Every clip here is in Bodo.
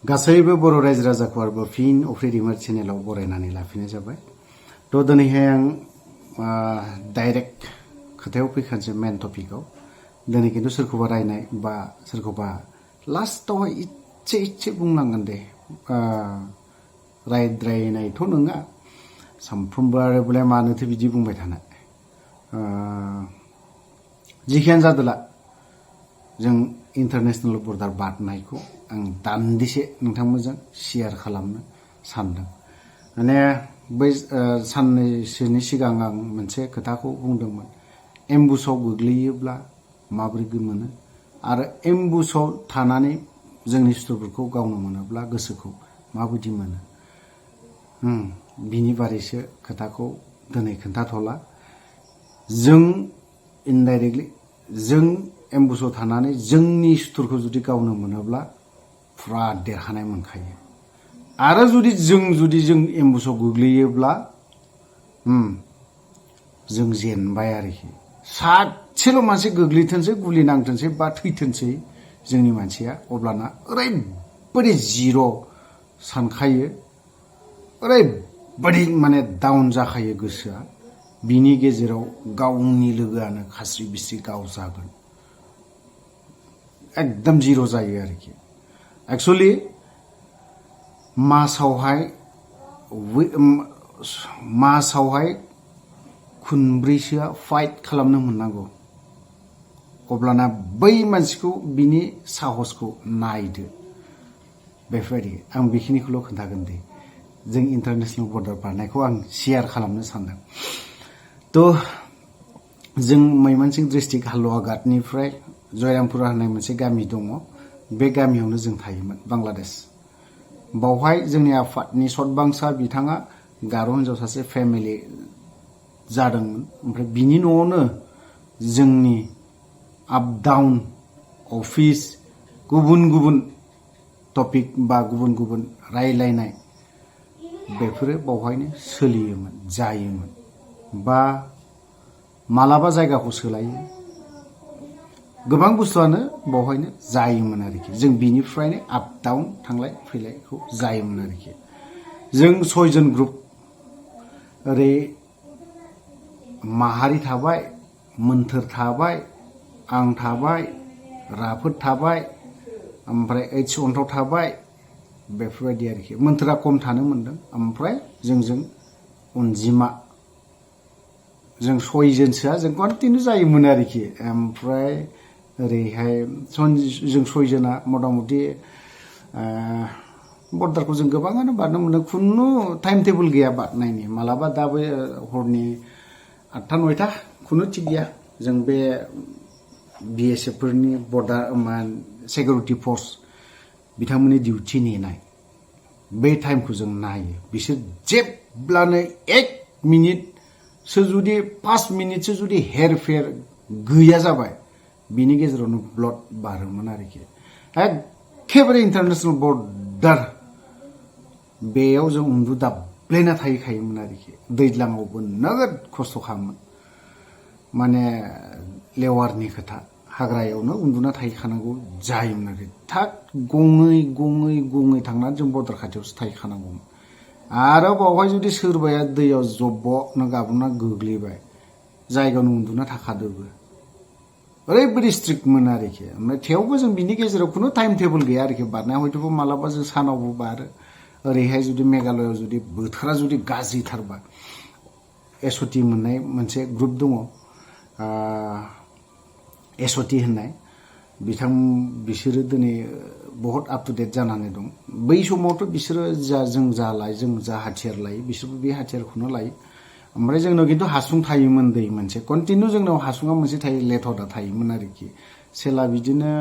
गासैबो बर' रायजो राजाखौ आरोबाव फिन अफ्रि दैमार चेनेलाव बरायनानै लाफिननाय जाबाय। थ' दिनैहाय आं डाइरेक्ट खोथायाव फैखानोसै मेन टपिकआव। दिनै खिन्थु सोरखौबा रायनाय बा सोरखौबा लास्टावहाय इसे बुंनांगोन दे, रायद्रायनायथ' नङा, सानफ्रोमबो आरो बले मानोथो बिदि बुंबाय थानाय। जिखियानो जादोला जों इन्टारनेशनेल बर्डार बारनायखौ आं दान्दिसे नोंथांमोनजों शेयार खालामनो सानदों। माने बै साननैसोनि सिगां आं मोनसे खोथाखौ बुंदोंमोन, एम्बुसआव गोग्लैयोब्ला माबोरै मोनो आरो एम्बुसआव थानानै जोंनि सुथुरफोरखौ गावनो मोनोब्ला गोसोखौ माबायदि मोनो। बिनि बारैसो खोथाखौ दिनै खोन्थाथ'ला। जों इनडाइरेक्टलि जों एम्बुसआव थानानै जोंनि सुथुरखौ जुदि गावनो मोनोब्ला फुरा देरहानाय मोनखायो। आरो जुदि जों एम्बुसआव गोग्लैयोब्ला जों जेनबाय आरोखि। सासेल' मानसि गोग्लैथोंसै, गुलि नांथोंसै बा थैथोंसै जोंनि मानसिया, अब्लाना ओरैबायदि जिर' सानखायो, ओरैबायदि माने डाउन जाखायो गोसोआ। बिनि गेजेराव गावनि लोगोआनो खास्रि बिस्रि गावजागोन, एकदम जिर' जायो आरोखि। एक्सुअलि मासावहाय खनब्रैसोआ फाइट खालामनो मोननांगौ। अब्लाना बै मानसिखौ बिनि साहसखौ नायदो। बेफोरबायदि आं बेखिनिखौल' खोन्थागोन दे। जों इन्टारनेशनेल बर्डार बारनायखौ आं शेयार खालामनो सानदों। थ' जों मैमनसिं डिस्ट्रिक्ट हालुवाघाटनिफ्राय जयरामपुरा होननाय मोनसे गामि दङ। बे गामियावनो जों थायोमोन, बांलादेश। बावहाय जोंनि आफादनि सतबांसा बिथाङा गार' हिनजाव सासे फेमिलि जादोंमोन। ओमफ्राय बिनि न'आवनो जोंनि आप डाउन अफिस, गुबुन गुबुन टपिक बा गुबुन गुबुन रायलायनाय, बेफोरो बावहायनो सोलियोमोन, जायोमोन। बा मालाबा जायगाखौ सोलायो, गोबां बुस्थुआनो बावहायनो जायोमोन आरोखि। जों बिनिफ्रायनो आप डाउन थांलाय फैलायखौ जायोमोन आरोखि। जों 6 जन ग्रुप, ओरै माहारि थाबाय, मोन्थोर थाबाय, आं थाबाय, राफोद थाबाय, ओमफ्राय ओइस अन्थाव थाबाय, बेफोरबायदि आरोखि। मोन्थोरा खम थानो मोनदों। ओमफ्राय जोंजों अनजिमा जों 6 जनसोआ जों कन्टिनिउ जायोमोन आरोखि। ओमफ्राय ओरैहाय जों 6 जना मथा मथि बर्डारखौ जों गोबाङानो बारनो मोनदों। खुनु टाइम टेबोल गैया बारनायनि। मालाबा दाबो हरनि 8टा 9टा खुनु थिग गैया। जों बे BSF फोरनि बर्डार सिकिउरिटि फर्स बिथांमोननि डिउटि नेनाय, बे टाइमखौ जों नायो। बिसोर जेब्लानो 1 मिनिटसो जुदि 5 मिनिटसो जुदि हेरफेर गैया जाबाय, बिनि गेजेरावनो ब्लड बारोमोन आरोखि। एखेबारे इन्टारनेशनेल बर्डार बेयाव जों उन्दुदाब्लायना थाहैखायोमोन आरोखि। दैज्लाङावबो नोगोद खस्थ' खालामोन। माने लेवारनि खोथा, हाग्रायावनो उन्दुना थाहैखानांगौ जायोमोन आरोखि। थाक गङै गङै गङै थांनानै जों बर्डार खाथियावसो थाहैखानांगौमोन। आरो बावहाय जुदि सोरबाया दैयाव जब्ब'नो गाब्र'ना गोग्लैबाय, जायगायावनो उन्दुना थाखादोबो। ओरैबायदि स्ट्रिक्टमोन आरोखि। ओमफ्राय थेवबो जों बिनि गेजेराव खुनु टाइम टेबोल गैया आरोखि बारनाया। हयथ'बो मालाबा जों सानावबो बारो। ओरैहाय जुदि मेघालयआव जुदि बोथोरा जुदि गाज्रिथारबा, SOT मोननाय मोनसे ग्रुप दङ, SOT होननाय, बिसोरो दिनै बहुत आप टु डेट जानानै दं। बै समावथ' बिसोरो जों जा हाथियार लायो, बिसोरबो बे हाथियारखौनो लायो। ओमफ्राय जोंनाव खिन्थु हासुं थायोमोन दै मोनसे, कन्टिनिउ जोंनाव हासुङा मोनसे थायो, लेथदा थायोमोन आरोखि। सेला बिदिनो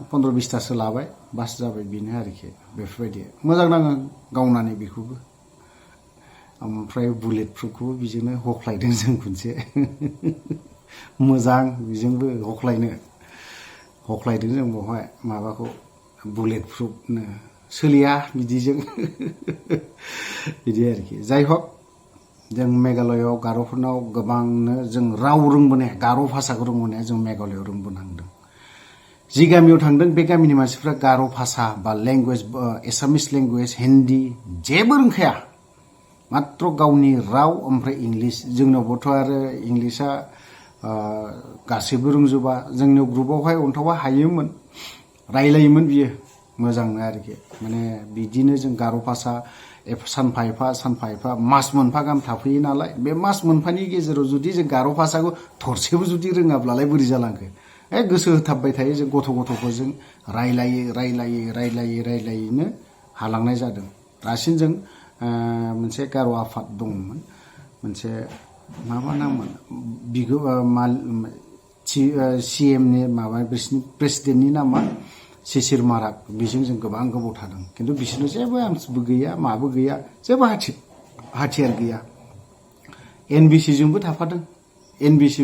15-20टासो लाबाय, बास जाबाय, बेनो आरोखि। बेफोरबायदि मोजां नाङो गावनानै बेखौबो। ओमफ्राय बुलेट प्रुफखौबो बिजोंनो हख्लायदों जों खनसे। मोजां, बेजोंबो हख्लायदों जों बावहाय माबाखौ, बुलेट प्रुफनो। सोलिया बिदिजों। बिदि आरोखि। जाय हक, जों मेघालयआव गार'फोरनाव गोबांनो जों राव रोंबोनाय, गार' भाषाखौ रोंबोनाया जों मेघालयआव रोंबोनांदों। जि गामियाव थांदों बे गामिनि मानसिफ्रा गार' भाषा बा लेंगुवेज एसामिस लेंगुवेज हिन्दी जेबो रोंखाया मात्र गावनि राव ओमफ्राय इंलिश जोंनावबोथ' आरो इंलिशा गासैबो रोंजोबा जोंनि ग्रुपावहाय अन्थावा हायोमोन रायलायोमोन बियो मोजांनो आरोखि माने बिदिनो जों गार' भाषा सानफा एफा मास मोनफा गाहाम थाफैयो नालाय बे मास मोनफानि गेजेराव जुदि जों गार' भाषाखौ थरसेबो जुदि रोङाब्लालाय बोरै जालांखो गोसो होथाबबाय थायो जों गथ'फोरजों रायलायैनो हालांनाय जादों दासिम जों मोनसे गार' आफाद दंमोन मोनसे माबा नाममोन CM नि माबा बिसिनि प्रेसिडेन्टनि नामा शिशिर माराक बिजों जों गोबां गोबाव थादों खिन्थु बिसोरनो जेबो आर्मसबो गैया माबो गैया जेबो हाथियार गैया NBC जोंबो थाफादों NBC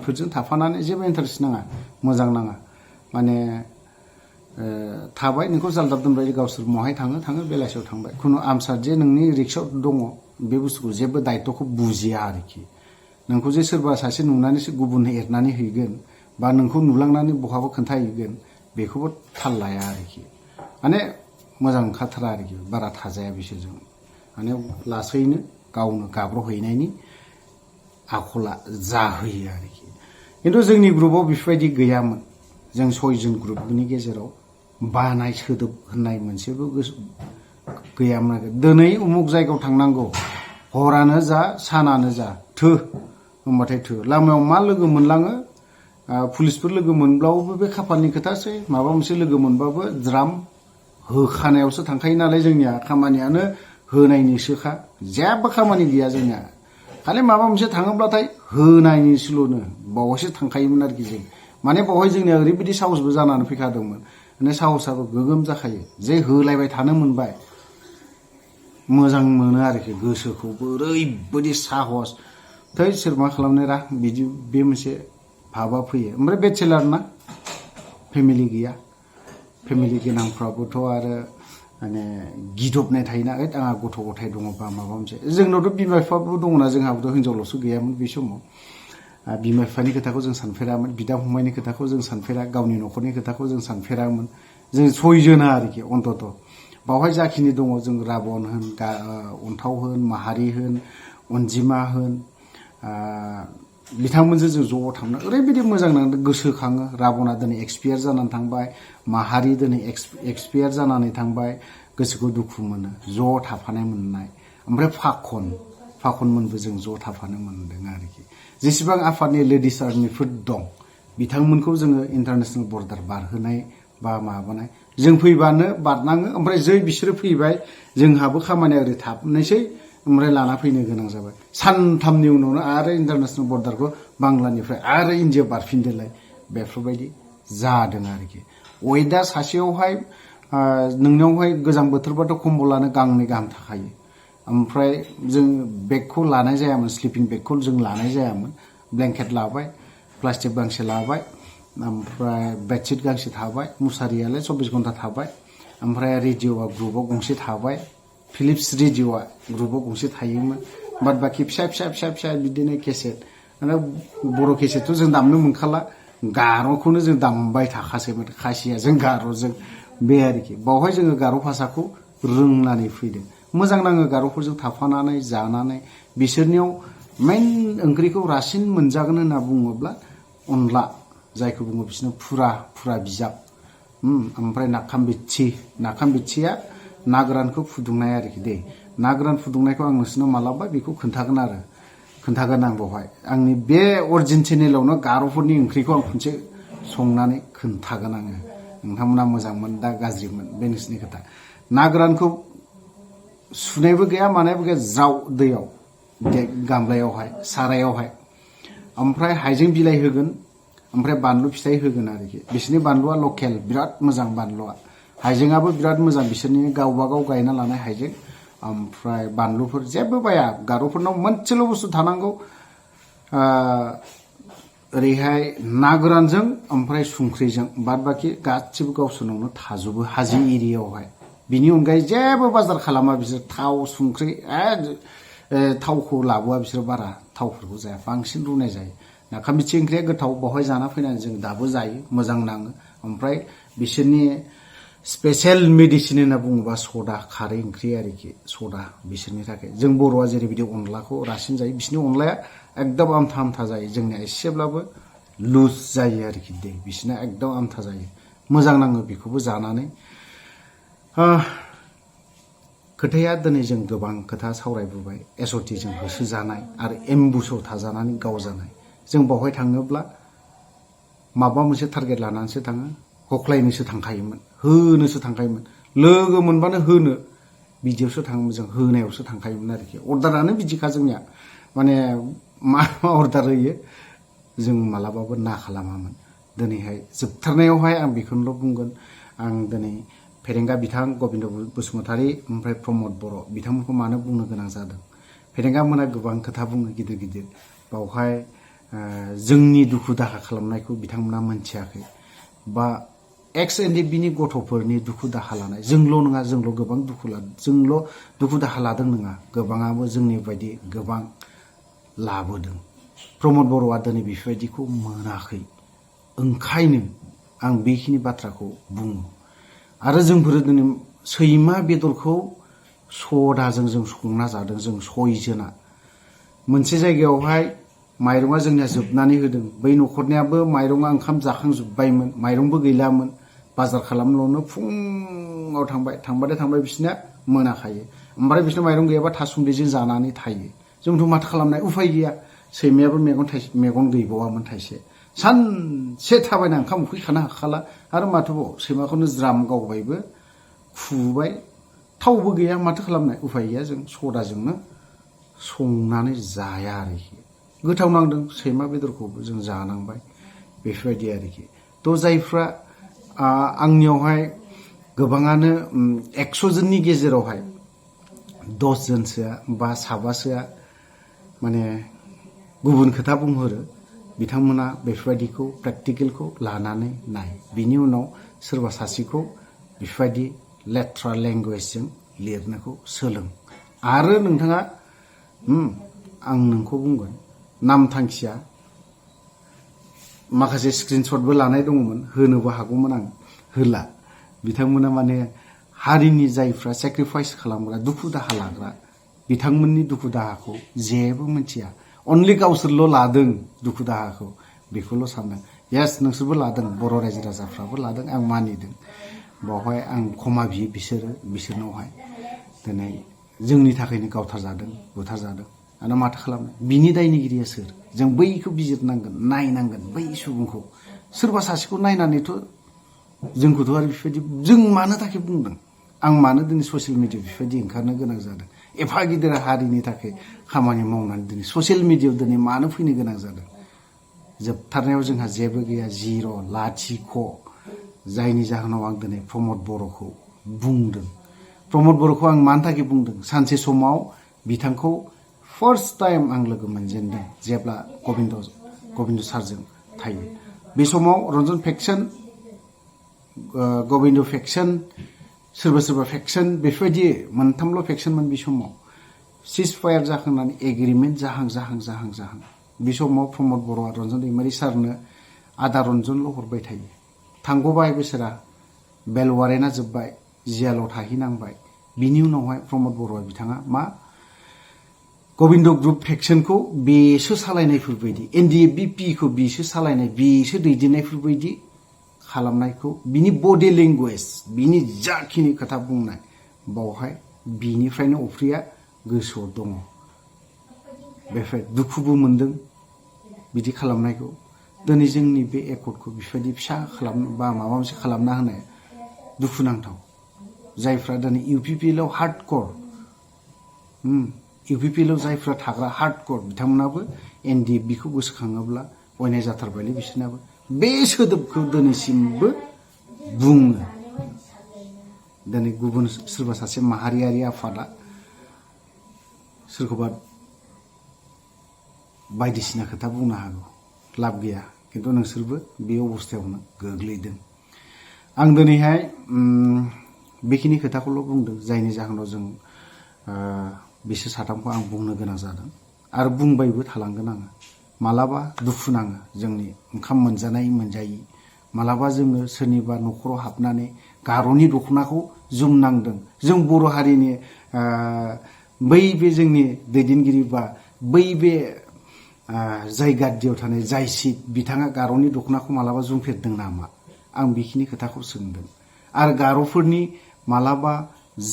फोरजों थाफानानै जेबो इन्टारेस्ट नाङा मोजां नाङा माने थाबाय नोंखौ जालदाब दोनबाय गावसोर महाय थाङो बेलासियाव थांबाय खुनु आमसार जे नोंनि रिक्सायाव दङ बे बुस्थुखौ जेबो दायित्वखौ बुजिया आरोखि नोंखौ जे सोरबा सासे नुनानैसो गुबुन एरनानै हैगोन बा नोंखौ नुलांनानै बहाबा खोन्थाहैगोन बेखौबो थाल लाया आरोखि माने मोजां ओंखारथारा आरोखि बारा थाजाया बिसोरजों माने लासैनो गावनो गाब्र'हैनायनि आखला जाहोयो आरोखि खिन्थु जोंनि ग्रुपाव बेफोरबायदि गैयामोन जों 6 जन ग्रुपनि गेजेराव बानाय सोदोब होननाय मोनसेबो गैयामोन दिनै उमुक जायगायाव थांनांगौ हरानो जा सानानो जा थो होनबाथाय थो लामायाव मा लोगो मोनलाङो पुलिसफोर लोगो मोनब्लाबो बे खाफालनि खोथासै माबा मोनसे लोगो मोनबाबो द्राम होखानायावसो थांखायो नालाय जोंनिया खामानियानो होनायनिसोखा जेबो खामानि गैया जोंनिया खालि माबा मोनसे थाङोब्लाथाय होनायनिसोल'नो बावैसो थांखायोमोन आरोखि जों माने बावहाय जोंनिया ओरैबायदि साहसबो जानानै फैखादोंमोन माने साहसाबो गोगोम जाखायो जे होलायबाय थानो मोनबाय मोजां मोनो आरोखि गोसोखौबो ओरैबायदि साहस थै सोर मा खालामनो रा बिदि बे मोनसे भाबा फैयो ओमफ्राय बेचेलार ना फेमिलि गैया फेमिलि गोनांफ्राबोथ' आरो माने गिदबनाय थायोना आंहा गथ' गथाय दङबा माबा मोनसे जोंनावथ' बिमा बिफाबो दङना जोंहाबोथ' हिनजावल'सो गैयामोन बे समाव बिमा बिफानि खोथाखौ जों सानफेरामोन बिदा फंबायनि खोथाखौ जों सानफेरा गावनि न'खरनि खोथाखौ जों सानफेरामोन जों 6 जना आरोखि अन्तत बावहाय जाखिनि दङ जों राबन होन अन्थाव होन माहारि होन अनजिमा होन बिथांमोनजों जों ज' थांनो ओरैबायदि मोजां नांदों गोसोखाङो राबना दिनै एक्सपायार जानानै थांबाय माहारि दिनै एक्सपायार जानानै थांबाय गोसोखौ दुखु मोनो ज' थाफानाय मोननाय ओमफ्राय फाखनमोनबो जों ज' थाफानो मोनदों आरोखि जेसेबां आफादनि लेडिस आर्मिफोर दं बिथांमोनखौ जोङो इन्टारनेसनेल बर्डार बारहोनाय बा माबानाय जों फैबानो बारनाङो ओमफ्राय जै बिसोरो फैबाय जोंहाबो खामानिया ओरै थाबनोसै ओमफ्राय लाना फैनो गोनां जाबाय सानथामनि उनावनो आरो इन्टारनेसनेल बर्डारखौ बांलानिफ्राय आरो इन्डिया बारफिनदोलाय बेफोरबायदि जादों आरोखि वेदा सासेयावहाय नोंनावहाय गोजां बोथोरबाथ' कम्बलानो गांनै गाहाम थाखायो ओमफ्राय जों बेगखौ लानाय जायामोन स्लिपिं बेगखौ जों लानाय जायामोन ब्लेंकेट लाबाय प्लास्टिक गांसे लाबाय ओमफ्राय बेडशिट गांसे थाबाय मुसारियालाय 24 घन्टा थाबाय ओमफ्राय रेडिअ'आ ग्रुपाव गंसे थाबाय फिलिप्स रेडिअ'आ ग्रुपाव गंसे थायोमोन बाद बाखि फिसा बिदिनो केसेट बर' केसेटथ' जों दामनो मोनखाला गार'खौनो जों दामबाय थाखासैमोन खासिया जों गार'जों बे आरोखि बावहाय जोङो गार' भाषाखौ रोंनानै फैदों मोजां नाङो गार'फोरजों थाफानानै जानानै बिसोरनियाव मेन ओंख्रिखौ रासिन मोनजागोन होनना बुङोब्ला अनला जायखौ बुङो बिसोरनो फुरा बिजाब ओमफ्राय नाखाम बिथिया ना गोरानखौ फुदुंनाय आरोखि दे ना गोरान फुदुंनायखौ आं नोंसोरनाव मालाबा बेखौ खोन्थागोन आं बेवहाय आंनि बे अरिजिन चेनेलावनो गार'फोरनि ओंख्रिखौ आं खनसे संनानै खोन्थागोन आङो नोंथांमोना मोजांमोन दा गाज्रिमोन बे नोंसोरनि खोथा ना गोरानखौ सुनायबो गैया मानायबो गैया ज्राव दैयाव गामलायावहाय सारायावहाय ओमफ्राय हाइजें बिलाइ होगोन ओमफ्राय बानलु फिथाइ होगोन आरोखि बिसोरनि बानलुआ लकेल बिराद मोजां बानलुआ हाइजेंआबो बिराद मोजां बिसोरनि गावबागाव गायना लानाय हाइजें ओमफ्राय बानलुफोर जेबो बाया गार'फोरनाव मोनसेल' बुस्थु थानांगौ ओरैहाय ना गोरानजों ओमफ्राय संख्रिजों बाद बाखि गासिबो गावसोरनावनो थाजोबो हाजो एरियायावहाय बिनि अनगायै जेबो बाजार खालामा बिसोर थाव संख्रि थावखौ लाबोआ बिसोर बारा थावफोरखौ जाया बांसिन रुनाय जायो नाखाम बिथि ओंख्रिया गोथाव बावहाय जाना फैनानै जों दाबो जायो मोजां नाङो ओमफ्राय बिसोरनि स्पेशल मेडिसिन होनना बुङोबा सदा खारै ओंख्रि आरोखि सदा बिसोरनि थाखाय जों बर'आ जेरैबायदि अनलाखौ रासिन जायो बिसोरनि अनलाया एकदम आमथा आमथा जायो जोंनिया एसेब्लाबो लुज जायो आरोखि दै बिसोरना एकदम आमथा जायो मोजां नाङो बेखौबो जानानै खोथाया दिनै जों गोबां खोथा सावरायबोबाय एसअटिजों होसोजानाय आरो एम्बुसआव थाजानानै गावजानाय जों बावहाय थाङोब्ला माबा मोनसे टारगेट लानानैसो थाङो हख्लायनोसो थांखायोमोन होनोसो थांखायोमोन लोगो मोनबानो होनो बिदियावसो थाङोमोन जों होनायावसो थांखायोमोन आरोखि अर्डारानो बिदिखा जोंनिया माने मा अर्डार होयो जों मालाबाबो ना खालामामोन दिनैहाय जोबथारनायावहाय आं बेखौनोल' बुंगोन आं दिनै फेरेंगा बिथां गबिन्द बसुमतारी ओमफ्राय प्रमद बर' बिथांमोनखौ मानो बुंनो गोनां जादों फेरेंगा मोना गोबां खोथा बुङो गिदिर गिदिर बावहाय जोंनि दुखु दाहा खालामनायखौ बिथांमोना मोनथियाखै बा एक्स एनडिएफबिनि गथ'फोरनि दुखु दाहा लानाय जोंल' नङा जोंल' गोबां जोंल' दुखु दाहा लादों नङा गोबाङाबो जोंनि बायदि गोबां लाबोदों प्रमद बर'आ दिनै बेफोरबायदिखौ मोनाखै ओंखायनो आं बेखिनि बाथ्राखौ बुङो आरो जोंफोर दिनै सैमा बेदरखौ सदाजों जों संना जादों जों सयजना मोनसे जायगायावहाय माइरङा जोंनिया जोबनानै होदों बै न'खरनियाबो माइरङा ओंखाम जाखांजोब्बायमोन माइरंबो गैलामोन बाजार खालामल'नो फुङाव थांबाय बिसोरना मोनाखायो ओमफ्राय बिसोरना माइरं गैयाबा थासुमलिजों जानानै थायो जोंथ' माथो खालामनाय उफाय गैया सैमायाबो मेगन गैबावामोन थाइसे सानसे थाबायना ओंखाम उखैखानो हाखाला आरो माथोबाव सैमाखौनो ज्राम गावबायबो खुबाय थावबो गैया माथो खालामनाय उफाय गैया जों सदाजोंनो संनानै जाया आरोखि गोथाव नांदों सैमा बेदरखौबो जों जानांबाय बेफोरबायदि आरोखि थ' जायफ्रा आंनियावहाय गोबाङानो 100 जननि गेजेरावहाय 10 जनसोआ बा साबासोआ माने गुबुन खोथा बुंहरो बिथांमोना बेफोरबायदिखौ प्रेक्टिकेलखौ लानानै नाय बिनि उनाव सोरबा सासेखौ बेफोरबायदि लेथ्रा लेंगुवेजजों लिरनोखौ सोलों आरो नोंथाङा आं नोंखौ बुंगोन नाम थांखिया माखासे स्क्रिनशटबो लानाय दङमोन होनोबो हागौमोन आं होला बिथांमोना माने हारिनि जायफ्रा सेक्रिफाइस खालामग्रा दुखु दाहा लाग्रा बिथांमोननि दुखु दाहाखौ जेबो मिथिया अनलि गावसोरल' लादों दुखु दाहाखौ बेखौल' सानदों येस नोंसोरबो लादों बर' रायजो राजाफ्राबो लादों आं मानिदों बावहाय आं क्षमा बियो बिसोरनावहाय दिनै जोंनि थाखायनो गावथारजादों बुथारजादों आरो माथो खालामनो बिनि दायनिगिरिया सोर जों बैखौ बिजिरनांगोन नायनांगोन बै सुबुंखौ सोरबा सासेखौ नायनानैथ' जोंखौथ' आरो बेफोरबायदि जों मानो थाखाय बुंदों आं मानो दिनै ससियेल मिडियायाव बेफोरबायदि ओंखारनो गोनां जादों एफा गिदिर हारिनि थाखाय खामानि मावनानै दिनै ससियेल मिडियायाव दिनै मानो फैनो गोनां जादों जोबथारनायाव जोंहा जेबो गैया जिर' लाथिख' जायनि जाहोनाव आं दिनै प्रमद बर'खौ बुंदों प्रमद बर'खौ आं मानो थाखाय बुंदों सानसे समाव बिथांखौ फार्स्ट टाइम आं लोगो मोनजेनदों जेब्ला गबिन्द सारजों थायो बे समाव रन्जन फेक्सन गबिन्द फेक्सन सोरबा फेक्सन बेफोरबायदि मोनथामल' फेक्सनमोन बे समाव सिज फायार जाखांनानै एग्रिमेन्ट जाहां बे समाव प्रमद बर'आ रन्जन दैमारि सारनो आदा रन्जनल' हरबाय थायो थांग'बाय बोसोरा बेल वारेन्टआ जोब्बाय जियालाव थाहैनांबाय बिनि उनावहाय प्रमद बर'आ बिथाङा मा गबिन्द ग्रुप फेक्सनखौ बेसो सालायनायफोरबायदि एनडिएफबि-पिखौ बेसो सालायनाय बेसो दैदेननायफोरबायदि खालामनायखौ बिनि बडि लेंगुवेज बिनि जाखिनि खोथा बुंनाय बावहाय बिनिफ्रायनो अफ्रिया गोसोआव दङ बेफोर दुखुबो मोनदों बिदि खालामनायखौ दिनै जोंनि बे एकर्डखौ बेफोरबायदि फिसा खालामनो बा माबा मोनसे खालामना होनाय दुखुनांथाव जायफ्रा दिनै इउपिपिएलआव हार्डकर इउपिपिएलआव जायफ्रा थाग्रा हार्डकर बिथांमोनाबो एनडिएफबिखौ गोसोखाङोब्ला अयनाय जाथारबायलै बिसोरनाबो बे सोदोबखौ दिनैसिमबो बुङो दिनै गुबुन सोरबा सासे माहारियारि आफादा सोरखौबा बायदिसिना खोथा बुंनो हागौ लाब गैया खिन्थु नोंसोरबो बे अबस्थायावनो गोग्लैदों आं दिनैहाय बेखिनि खोथाखौल' बुंदों जायनि जाहोनाव जों बिसोर साथामखौ आं बुंनो गोनां जादों आरो बुंबायबो थालांगोन आङो मालाबा दुखु नाङो जोंनि ओंखाम मोनजानाय मोनजायि मालाबा जोङो सोरनिबा न'खराव हाबनानै गार'नि दख'नाखौ जोमनांदों। जों बर' हारिनि बै बे जोंनि दैदेनगिरि बा बै बे जाय गादियाव थानाय जाय सिट बिथाङा गार'नि दख'नाखौ मालाबा जोमफेरदों नामा? आं बेखिनि खोथाखौ सोंदों। आरो गार'फोरनि मालाबा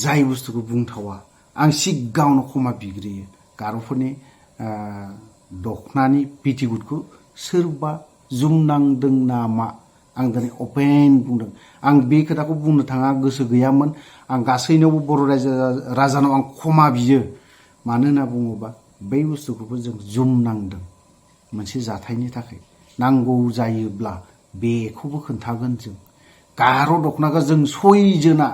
जाय बुस्थुखौ बुंथावा आं सिगाङावनो क्षमा बिग्रोयो। गार'फोरनि दख'नानि पेटिकुटखौ सोरबा जोमनांदों नामा? आं दिनै अपेन बुंदों। आं बे खोथाखौ बुंनो थाङा गोसो गैयामोन। आं गासैनोबो बर' राजानाव आं क्षमा बियो। मानो होनना बुङोबा बै बुस्थुखौबो जों जोमनांदों मोनसे जाथायनि थाखाय। नांगौ जायोब्ला बेखौबो खोन्थागोन जों। गार' दख'नाखौ जों सयजना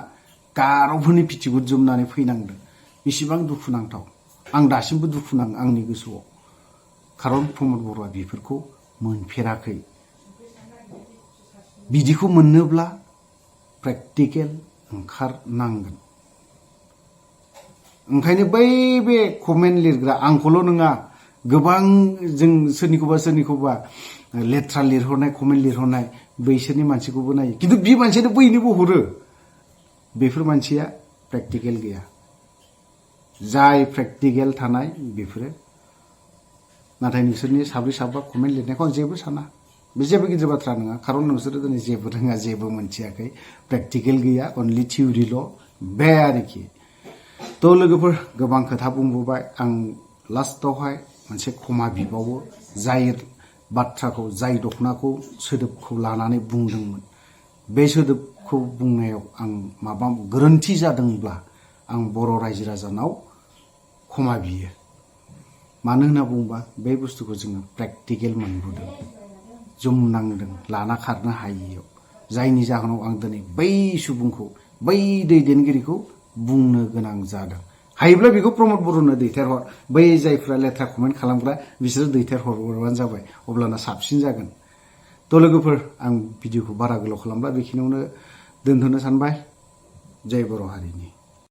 गार'फोरनि पेटिकुट जोमनानै फैनांदों। बेसेबां दुखुनांथाव। आं दासिमबो दुखु नाङो आंनि गोसोआव। खारन प्रमद बर'आ बेफोरखौ मोनफेराखै। बिदिखौ मोननोब्ला प्रेक्टिकेल ओंखारनांगोन। ओंखायनो बै बे कमेन्ट लिरग्रा आंखौल' नङा, गोबां जों सोरनिखौबा लेथ्रा लिरहरनाय कमेन्ट लिरहरनाय बैसोरनि मानसिखौबो नायो। खिन्थु बे मानसियानो बैनोबो हरो। बेफोर मानसिया प्रेक्टिकेल गैया। जाय प्रेक्टिकेल थानाय बेफोरो। नाथाय नोंसोरनि साब्रै साबा कमेन्ट लिरनायखौ आं जेबो साना। बे जेबो गिदिर बाथ्रा नङा। खारन नोंसोरो दिनै जेबो रोङा, जेबो मोनथियाखै। प्रेक्टिकेल गैया, अनलि थिउरिल' बे आरोखि। थ' लोगोफोर गोबां खोथा बुंबोबाय। आं लास्टावहाय मोनसे क्षमा बिबावो। जाय बाथ्राखौ, जाय दख'नाखौ सोदोबखौ लानानै बुंदोंमोन, बे सोदोबखौ बुंनायाव आं माबा गोरोन्थि जादोंब्ला आं बर' रायजो राजानाव क्षमा बियो। मानो होनना बुङोबा बे बुस्थुखौ जोङो प्रेक्टिकेल मोनबोदों, जोमनांदों लाना खारनो हायियाव। जायनि जाहोनाव आं दिनै बै सुबुंखौ, बै दैदेनगिरिखौ बुंनो गोनां जादों। हायोब्ला बेखौ प्रमद बर'नो दैथायहर। बै जायफ्रा लेथ्रा कमेन्ट खालामग्रा बिसोरो दैथायहरबानो जाबाय, अब्लाना साबसिन जागोन। थ' लोगोफोर आं भिडिअखौ बारा गोलाव खालामला, बेखिनियावनो दोनथ'नो सानबाय। जय बर' हारिनि।